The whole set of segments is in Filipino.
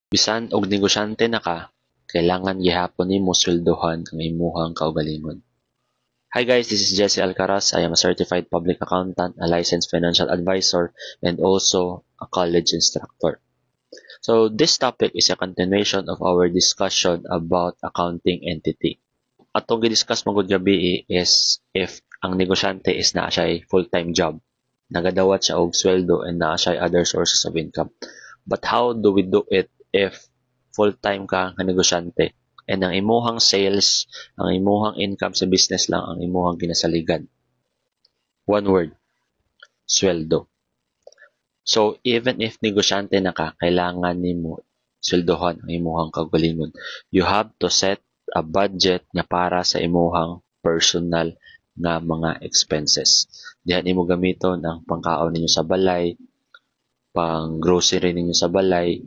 Bisan og negosyante na ka, kailangan gihapon nimo sweldohan ang imuhang kaugalingon. Hi guys, this is Jesse Alcaraz. I am a certified public accountant, a licensed financial advisor, and also a college instructor. So this topic is a continuation of our discussion about accounting entity. Atong gi-discuss magud gabi is if ang negosyante is naa siya full-time job, nagadawat siya og sweldo and naa siya other sources of income. But how do we do it if full-time ka nga negosyante and ang imuhang sales, ang imuhang income sa business lang ang imuhang ginasaligan? One word, sweldo. So even if negosyante na ka, kailangan nimo sweldohan ang imuhang kaugalingon. You have to set a budget nga para sa imuhang personal nga mga expenses. Diha nimo gamiton ang pangkaon ninyo sa balay, pang grocery ninyo sa balay,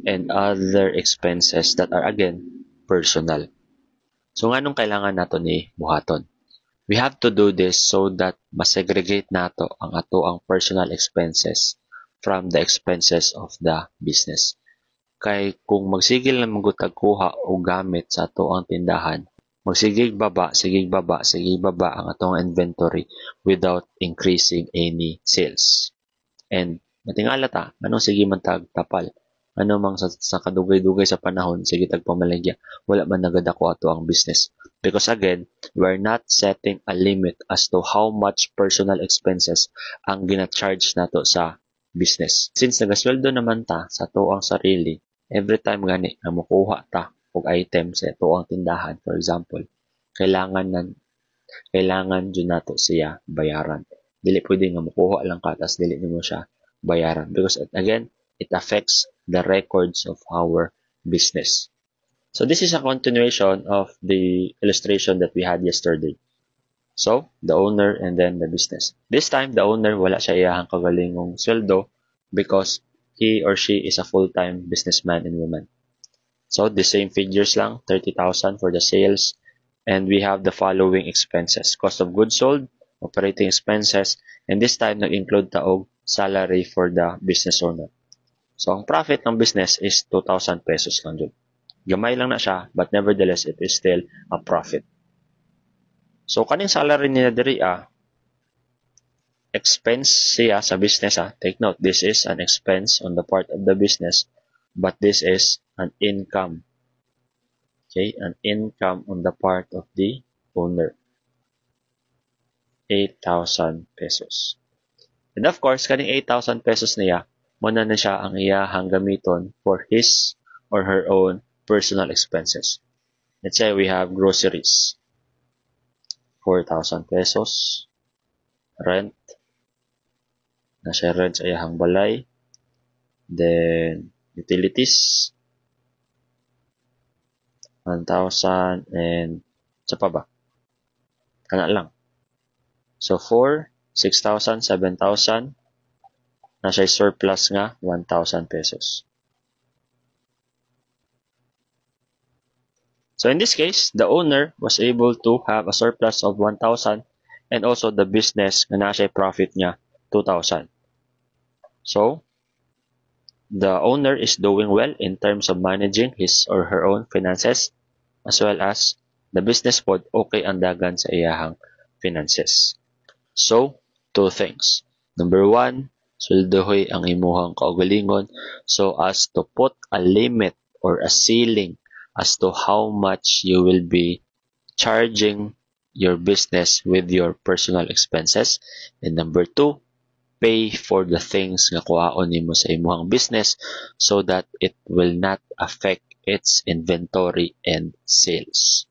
and other expenses that are again personal. So nganong kailangan nato ni buhaton? We have to do this so that masegregate nato ang ato ang personal expenses from the expenses of the business. Kay kung magsigil na magutag kuha o gamit sa ato ang tindahan, magsigig baba ang atong inventory without increasing any sales. And matingala ta, anong sige man tapal? Ano mang sa kadugay-dugay sa panahon, sige tagpamaligya, wala man nagadako ato ang business. Because again, we're not setting a limit as to how much personal expenses ang gina-charge nato sa business. Since nagasweldo naman ta sa ato ang sarili, every time gani nga mokuha ta og item sa ato ang tindahan, for example, kailangan jud nato siya bayaran. Dili pwede nga mokuha lang ka tas dili nimo siya bayaran, because again, it affects the records of our business. So this is a continuation of the illustration that we had yesterday. So, the owner and then the business. This time, the owner wala siya iyahang kagalingong sweldo because he or she is a full-time businessman and woman. So, the same figures lang, 30,000 for the sales, and we have the following expenses: cost of goods sold, operating expenses, and this time nag-include taog salary for the business owner. So, ang profit ng business is 2,000 pesos lang dun. Gamay lang na siya, but nevertheless, it is still a profit. So, kaning salary nila diri expense siya sa business Take note, this is an expense on the part of the business, but this is an income. Okay, an income on the part of the owner. 8,000 pesos. And of course, kaning 8,000 pesos niya, muna na siya ang iyahang gamiton for his or her own personal expenses. Let's say we have groceries. 4,000 pesos. Rent. Na siya rent sa iyahang balay. Then, utilities. 1,000 and sa pa ba? Kana lang. So, 4, 6,000, 7,000. Na siya surplus nga 1,000 pesos. So in this case, the owner was able to have a surplus of 1,000 and also the business nga na siya profit niya 2,000. So the owner is doing well in terms of managing his or her own finances, as well as the business pod okay ang dagan sa iyahang finances. So, two things. Number one, sweldohoy ang imuhang kaugalingon so as to put a limit or a ceiling as to how much you will be charging your business with your personal expenses. And number two, pay for the things nga kuhaon nimo sa imuhang business so that it will not affect its inventory and sales.